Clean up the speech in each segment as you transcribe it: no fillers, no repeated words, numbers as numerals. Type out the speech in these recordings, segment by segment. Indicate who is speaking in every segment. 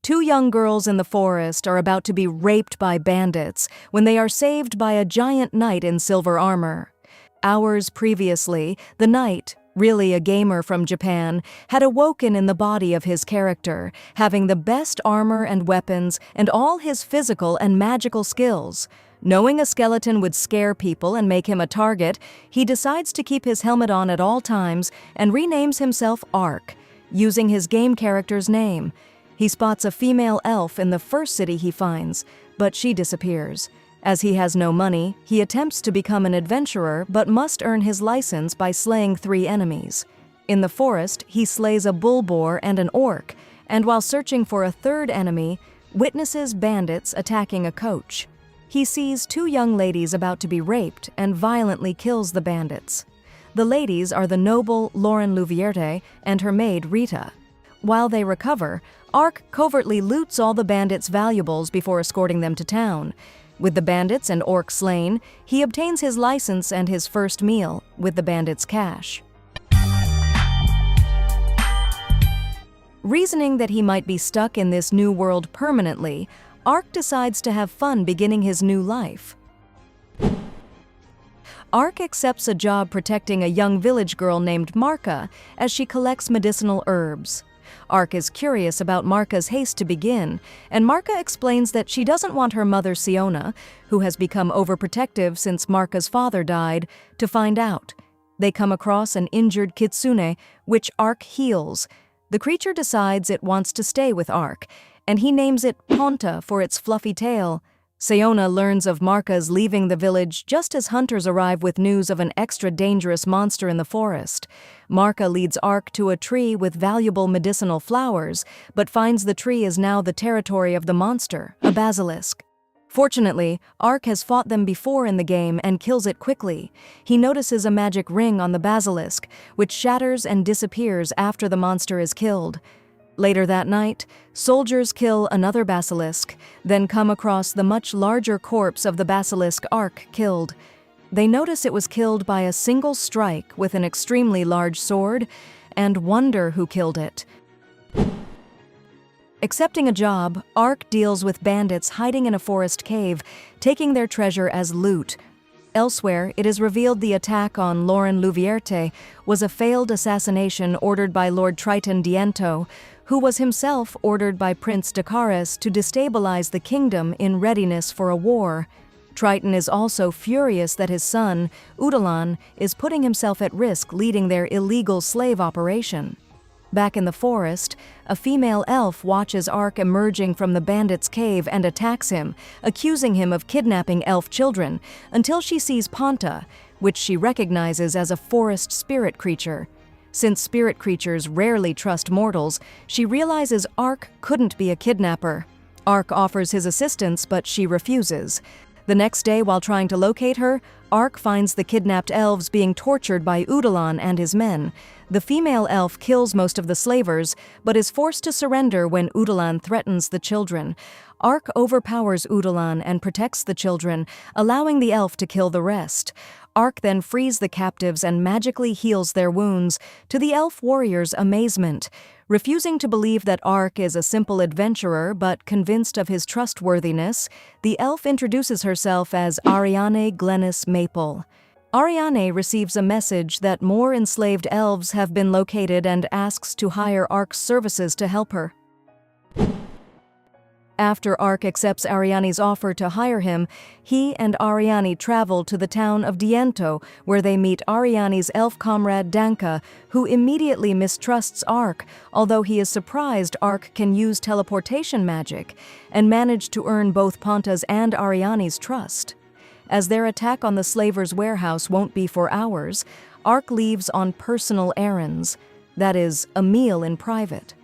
Speaker 1: Two young girls in the forest are about to be raped by bandits when they are saved by a giant knight in silver armor. Hours previously, the knight, really a gamer from Japan, had awoken in the body of his character, having the best armor and weapons and all his physical and magical skills. Knowing a skeleton would scare people and make him a target, he decides to keep his helmet on at all times and renames himself Ark, using his game character's name. He spots a female elf in the first city he finds, but she disappears. As he has no money, he attempts to become an adventurer but must earn his license by slaying 3 enemies. In the forest, he slays a bull boar and an orc, and while searching for a 3rd enemy, witnesses bandits attacking a coach. He sees 2 young ladies about to be raped and violently kills the bandits. The ladies are the noble Lauren Louvierte and her maid Rita. While they recover, Ark covertly loots all the bandits' valuables before escorting them to town. With the bandits and orc slain, he obtains his license and his first meal with the bandits' cash. Reasoning that he might be stuck in this new world permanently, Ark decides to have fun beginning his new life. Ark accepts a job protecting a young village girl named Marka as she collects medicinal herbs. Ark is curious about Marka's haste to begin, and Marka explains that she doesn't want her mother Siona, who has become overprotective since Marka's father died, to find out. They come across an injured kitsune, which Ark heals. The creature decides it wants to stay with Ark, and he names it Ponta for its fluffy tail. Siona learns of Marka's leaving the village just as hunters arrive with news of an extra dangerous monster in the forest. Marka leads Ark to a tree with valuable medicinal flowers, but finds the tree is now the territory of the monster, a basilisk. Fortunately, Ark has fought them before in the game and kills it quickly. He notices a magic ring on the basilisk, which shatters and disappears after the monster is killed. Later that night, soldiers kill another basilisk, then come across the much larger corpse of the basilisk Ark killed. They notice it was killed by a single strike with an extremely large sword, and wonder who killed it. Accepting a job, Ark deals with bandits hiding in a forest cave, taking their treasure as loot. Elsewhere, it is revealed the attack on Lauren Louvierte was a failed assassination ordered by Lord Triton Diento, who was himself ordered by Prince Dacaris to destabilize the kingdom in readiness for a war. Triton is also furious that his son, Udalan, is putting himself at risk leading their illegal slave operation. Back in the forest, a female elf watches Ark emerging from the bandit's cave and attacks him, accusing him of kidnapping elf children, until she sees Ponta, which she recognizes as a forest spirit creature. Since spirit creatures rarely trust mortals, she realizes Ark couldn't be a kidnapper. Ark offers his assistance, but she refuses. The next day, while trying to locate her, Ark finds the kidnapped elves being tortured by Udalan and his men. The female elf kills most of the slavers, but is forced to surrender when Udalan threatens the children. Ark overpowers Udalan and protects the children, allowing the elf to kill the rest. Ark then frees the captives and magically heals their wounds, to the elf warrior's amazement. Refusing to believe that Ark is a simple adventurer but convinced of his trustworthiness, the elf introduces herself as Ariane Glennis Maple. Ariane receives a message that more enslaved elves have been located and asks to hire Ark's services to help her. After Ark accepts Ariane's offer to hire him, he and Ariane travel to the town of Diento, where they meet Ariane's elf comrade Danka, who immediately mistrusts Ark, although he is surprised Ark can use teleportation magic, and manage to earn both Ponta's and Ariane's trust. As their attack on the slavers' warehouse won't be for hours, Ark leaves on personal errands, that is, a meal in private.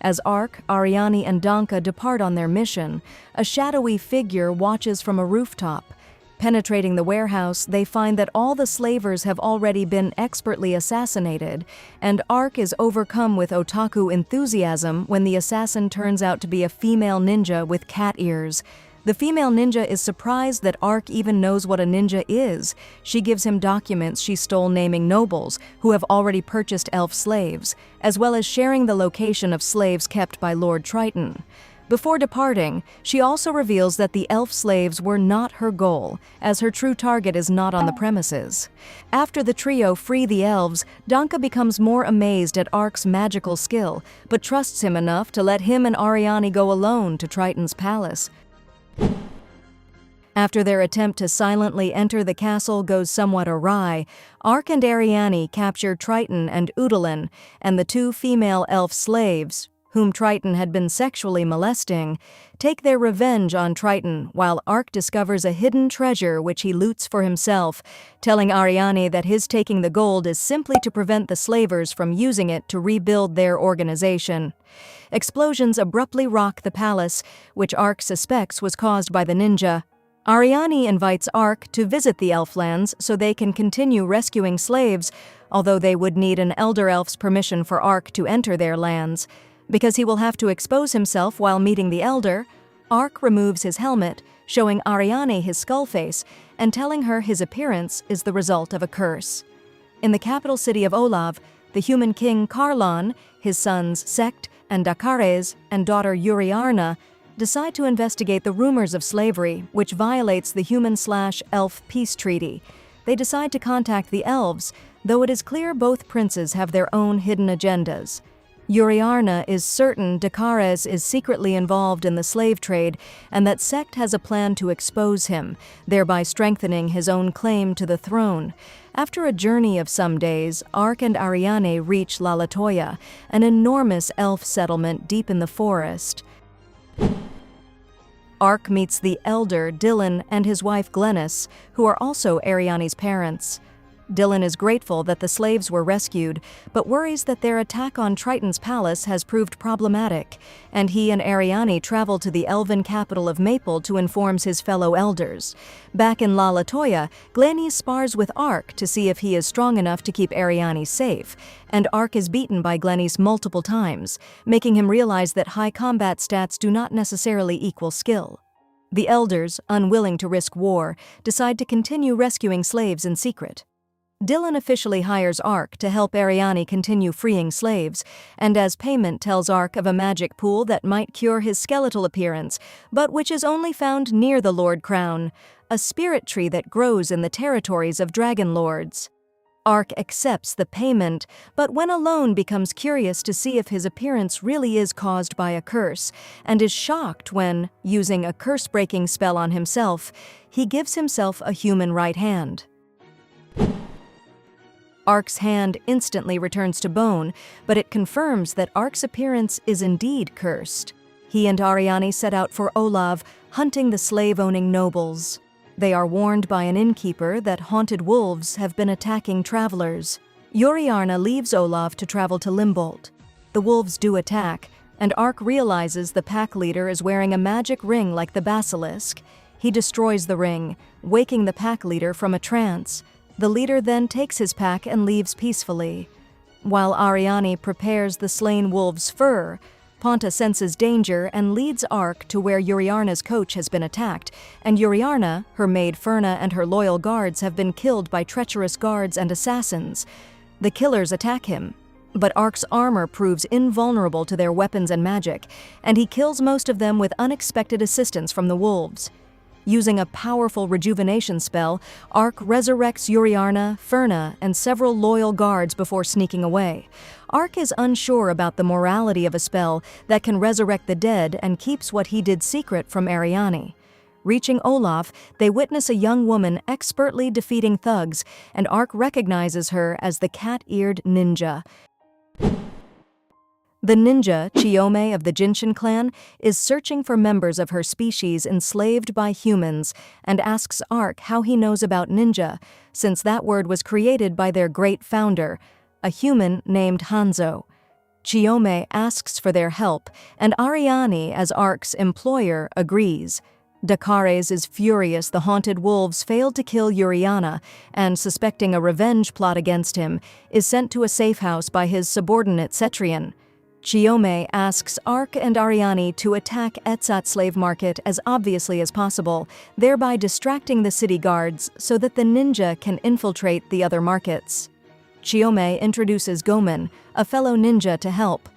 Speaker 1: As Ark, Ariane, and Danka depart on their mission, a shadowy figure watches from a rooftop. Penetrating the warehouse, they find that all the slavers have already been expertly assassinated, and Ark is overcome with otaku enthusiasm when the assassin turns out to be a female ninja with cat ears. The female ninja is surprised that Ark even knows what a ninja is. She gives him documents she stole naming nobles who have already purchased elf slaves, as well as sharing the location of slaves kept by Lord Triton. Before departing, she also reveals that the elf slaves were not her goal, as her true target is not on the premises. After the trio free the elves, Danka becomes more amazed at Ark's magical skill, but trusts him enough to let him and Ariane go alone to Triton's palace. After their attempt to silently enter the castle goes somewhat awry, Ark and Ariane capture Triton and Udalin, and the two female elf slaves, whom Triton had been sexually molesting, take their revenge on Triton while Ark discovers a hidden treasure which he loots for himself, telling Ariane that his taking the gold is simply to prevent the slavers from using it to rebuild their organization. Explosions abruptly rock the palace, which Ark suspects was caused by the ninja. Ariane invites Ark to visit the Elflands so they can continue rescuing slaves, although they would need an Elder Elf's permission for Ark to enter their lands. Because he will have to expose himself while meeting the Elder, Ark removes his helmet, showing Ariane his skull face and telling her his appearance is the result of a curse. In the capital city of Olav, the human king Karlon, his sons Sekt and Dakares, and daughter Uriarna decide to investigate the rumors of slavery, which violates the human/elf peace treaty. They decide to contact the elves, though it is clear both princes have their own hidden agendas. Uriarna is certain Dakares is secretly involved in the slave trade and that Sekt has a plan to expose him, thereby strengthening his own claim to the throne. After a journey of some days, Ark and Ariane reach La Latoya, an enormous elf settlement deep in the forest. Ark meets the Elder, Dylan, and his wife Glennis, who are also Ariane's parents. Dylan is grateful that the slaves were rescued, but worries that their attack on Triton's palace has proved problematic, and he and Ariane travel to the elven capital of Maple to inform his fellow elders. Back in La Latoya, Glennis spars with Ark to see if he is strong enough to keep Ariane safe, and Ark is beaten by Glennis multiple times, making him realize that high combat stats do not necessarily equal skill. The elders, unwilling to risk war, decide to continue rescuing slaves in secret. Dylan officially hires Ark to help Ariane continue freeing slaves, and as payment tells Ark of a magic pool that might cure his skeletal appearance, but which is only found near the Lord Crown, a spirit tree that grows in the territories of dragon lords. Ark accepts the payment, but when alone becomes curious to see if his appearance really is caused by a curse, and is shocked when, using a curse-breaking spell on himself, he gives himself a human right hand. Ark's hand instantly returns to bone, but it confirms that Ark's appearance is indeed cursed. He and Ariane set out for Olav, hunting the slave-owning nobles. They are warned by an innkeeper that haunted wolves have been attacking travelers. Uriarna leaves Olav to travel to Limbolt. The wolves do attack, and Ark realizes the pack leader is wearing a magic ring like the basilisk. He destroys the ring, waking the pack leader from a trance. The leader then takes his pack and leaves peacefully. While Ariane prepares the slain wolf's fur, Ponta senses danger and leads Ark to where Uriarna's coach has been attacked, and Uriarna, her maid Ferna, and her loyal guards have been killed by treacherous guards and assassins. The killers attack him, but Ark's armor proves invulnerable to their weapons and magic, and he kills most of them with unexpected assistance from the wolves. Using a powerful rejuvenation spell, Ark resurrects Uriarna, Ferna, and several loyal guards before sneaking away. Ark is unsure about the morality of a spell that can resurrect the dead and keeps what he did secret from Ariane. Reaching Olaf, they witness a young woman expertly defeating thugs, and Ark recognizes her as the cat-eared ninja. The ninja, Chiome of the Jinshin clan, is searching for members of her species enslaved by humans and asks Ark how he knows about ninja, since that word was created by their great founder, a human named Hanzo. Chiome asks for their help, and Ariane, as Ark's employer, agrees. Dakares is furious the haunted wolves failed to kill Uriarna, and suspecting a revenge plot against him, is sent to a safe house by his subordinate Cetrion. Chiome asks Ark and Ariane to attack Etsat slave market as obviously as possible, thereby distracting the city guards so that the ninja can infiltrate the other markets. Chiome introduces Gomen, a fellow ninja, to help.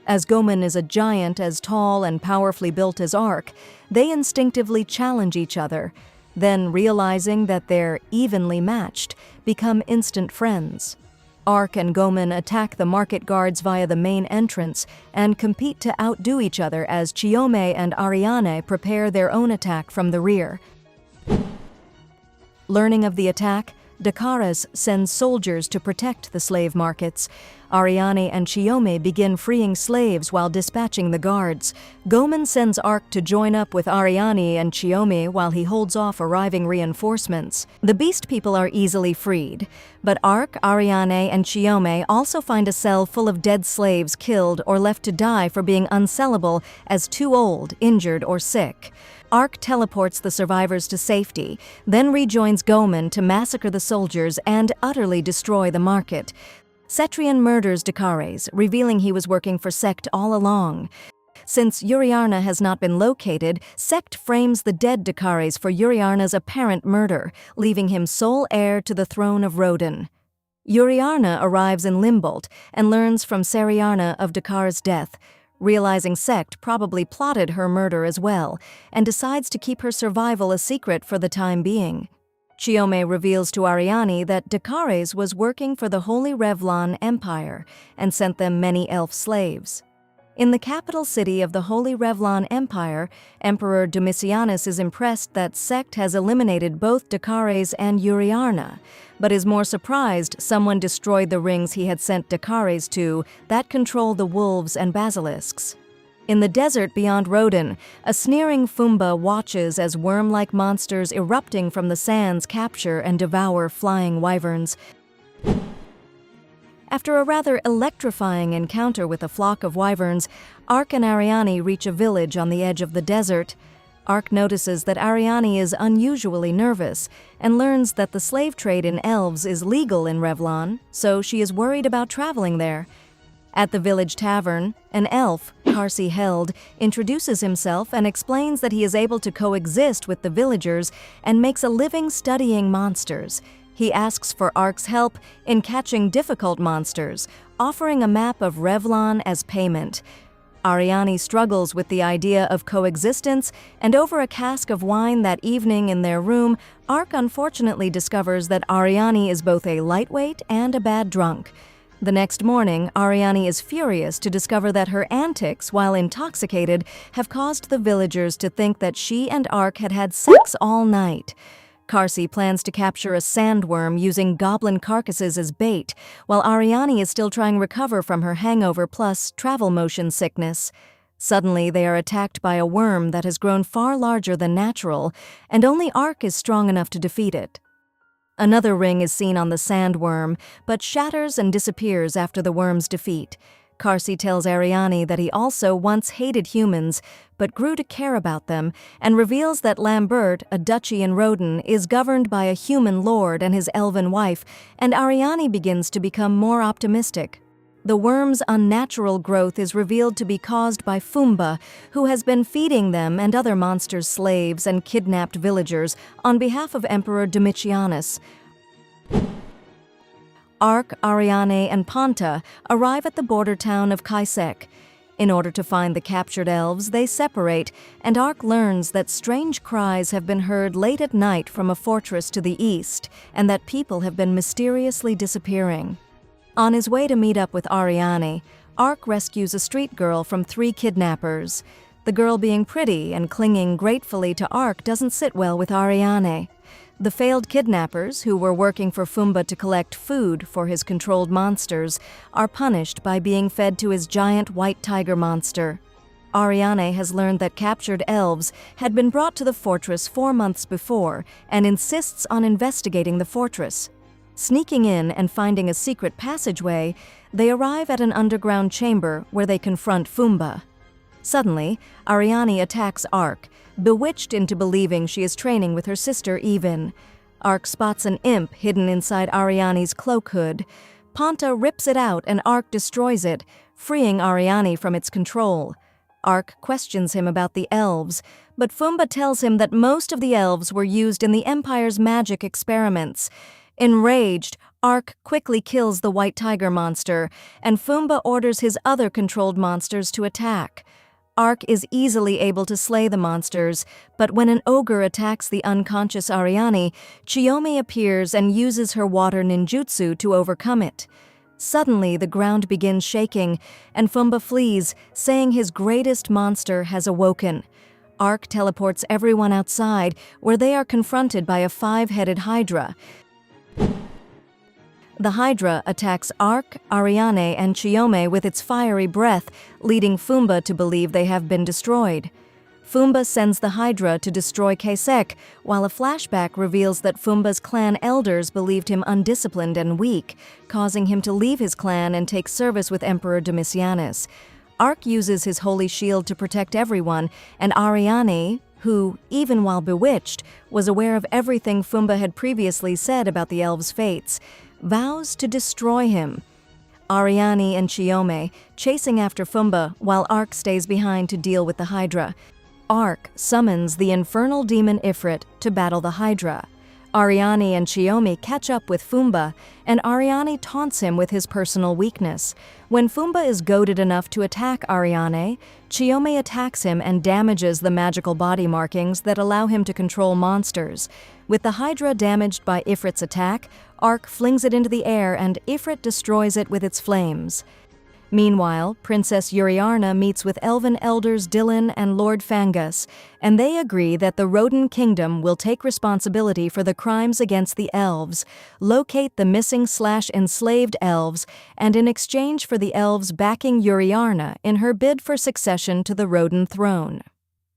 Speaker 1: As Gomen is a giant as tall and powerfully built as Ark, they instinctively challenge each other, then realizing that they're evenly matched, become instant friends. Ark and Gomen attack the market guards via the main entrance and compete to outdo each other as Chiome and Ariane prepare their own attack from the rear. Learning of the attack, Dakares sends soldiers to protect the slave markets. Ariane and Chiome begin freeing slaves while dispatching the guards. Gomen sends Ark to join up with Ariane and Chiome while he holds off arriving reinforcements. The Beast People are easily freed, but Ark, Ariane, and Chiome also find a cell full of dead slaves killed or left to die for being unsellable as too old, injured, or sick. Ark teleports the survivors to safety, then rejoins Gomen to massacre the soldiers and utterly destroy the market. Cetrion murders Dakares, revealing he was working for Sect all along. Since Uriarna has not been located, Sect frames the dead Dakares for Uriarna's apparent murder, leaving him sole heir to the throne of Roden. Uriarna arrives in Limbolt and learns from Seriarna of Dakar's death, realizing Sect probably plotted her murder as well, and decides to keep her survival a secret for the time being. Chiome reveals to Ariane that Dakares was working for the Holy Revlon Empire and sent them many elf slaves. In the capital city of the Holy Revlon Empire, Emperor Domitianus is impressed that Sect has eliminated both Dakares and Uriarna, but is more surprised someone destroyed the rings he had sent Dakares to that control the wolves and basilisks. In the desert beyond Roden, a sneering Fumba watches as worm-like monsters erupting from the sands capture and devour flying wyverns. After a rather electrifying encounter with a flock of wyverns, Ark and Ariane reach a village on the edge of the desert. Ark notices that Ariane is unusually nervous and learns that the slave trade in elves is legal in Revlon, so she is worried about traveling there. At the village tavern, an elf, Karsi Held, introduces himself and explains that he is able to coexist with the villagers and makes a living studying monsters. He asks for Ark's help in catching difficult monsters, offering a map of Revlon as payment. Ariane struggles with the idea of coexistence, and over a cask of wine that evening in their room, Ark unfortunately discovers that Ariane is both a lightweight and a bad drunk. The next morning, Ariane is furious to discover that her antics, while intoxicated, have caused the villagers to think that she and Ark had had sex all night. Karsi plans to capture a sandworm using goblin carcasses as bait, while Ariane is still trying to recover from her hangover plus travel motion sickness. Suddenly, they are attacked by a worm that has grown far larger than natural, and only Ark is strong enough to defeat it. Another ring is seen on the sandworm, but shatters and disappears after the worm's defeat. Karsi tells Ariane that he also once hated humans, but grew to care about them, and reveals that Lambert, a duchy in Roden, is governed by a human lord and his elven wife, and Ariane begins to become more optimistic. The worm's unnatural growth is revealed to be caused by Fumba, who has been feeding them and other monsters slaves and kidnapped villagers on behalf of Emperor Domitianus. Ark, Ariane, and Panta arrive at the border town of Kaisek. In order to find the captured elves, they separate, and Ark learns that strange cries have been heard late at night from a fortress to the east, and that people have been mysteriously disappearing. On his way to meet up with Ariane, Ark rescues a street girl from 3 kidnappers. The girl being pretty and clinging gratefully to Ark doesn't sit well with Ariane. The failed kidnappers, who were working for Fumba to collect food for his controlled monsters, are punished by being fed to his giant white tiger monster. Ariane has learned that captured elves had been brought to the fortress 4 months before and insists on investigating the fortress. Sneaking in and finding a secret passageway, they arrive at an underground chamber where they confront Fumba. Suddenly, Ariane attacks Ark, bewitched into believing she is training with her sister Even. Ark spots an imp hidden inside Ariane's cloak hood. Panta rips it out and Ark destroys it, freeing Ariane from its control. Ark questions him about the elves, but Fumba tells him that most of the elves were used in the Empire's magic experiments. Enraged, Ark quickly kills the white tiger monster, and Fumba orders his other controlled monsters to attack. Ark is easily able to slay the monsters, but when an ogre attacks the unconscious Ariane, Chiyomi appears and uses her water ninjutsu to overcome it. Suddenly, the ground begins shaking, and Fumba flees, saying his greatest monster has awoken. Ark teleports everyone outside, where they are confronted by a 5-headed hydra. The hydra attacks Ark, Ariane, and Chiyomi with its fiery breath, leading Fumba to believe they have been destroyed. Fumba sends the hydra to destroy Keisek, while a flashback reveals that Fumba's clan elders believed him undisciplined and weak, causing him to leave his clan and take service with Emperor Domitianus. Ark uses his holy shield to protect everyone, and Ariane, who, even while bewitched, was aware of everything Fumba had previously said about the elves' fates, vows to destroy him. Ariane and Chiyomi chasing after Fumba while Ark stays behind to deal with the hydra. Ark summons the infernal demon Ifrit to battle the hydra. Ariane and Chiyomi catch up with Fumba, and Ariane taunts him with his personal weakness. When Fumba is goaded enough to attack Ariane, Chiyomi attacks him and damages the magical body markings that allow him to control monsters. With the hydra damaged by Ifrit's attack, Ark flings it into the air and Ifrit destroys it with its flames. Meanwhile, Princess Uriarna meets with elven elders Dylan and Lord Fangus, and they agree that the Rodin Kingdom will take responsibility for the crimes against the elves, locate the missing/enslaved elves, and in exchange for the elves backing Uriarna in her bid for succession to the Rodin throne.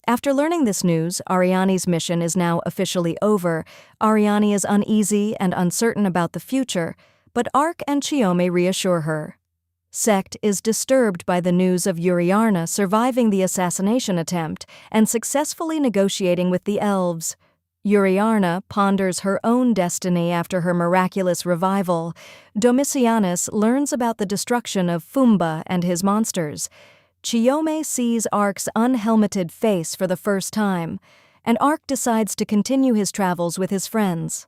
Speaker 1: After learning this news, Ariane's mission is now officially over. Ariane is uneasy and uncertain about the future, but Ark and Chiyomi reassure her. Sect is disturbed by the news of Uriarna surviving the assassination attempt and successfully negotiating with the elves. Uriarna ponders her own destiny after her miraculous revival. Domitianus learns about the destruction of Fumba and his monsters. Chiyomi sees Ark's unhelmeted face for the first time, and Ark decides to continue his travels with his friends.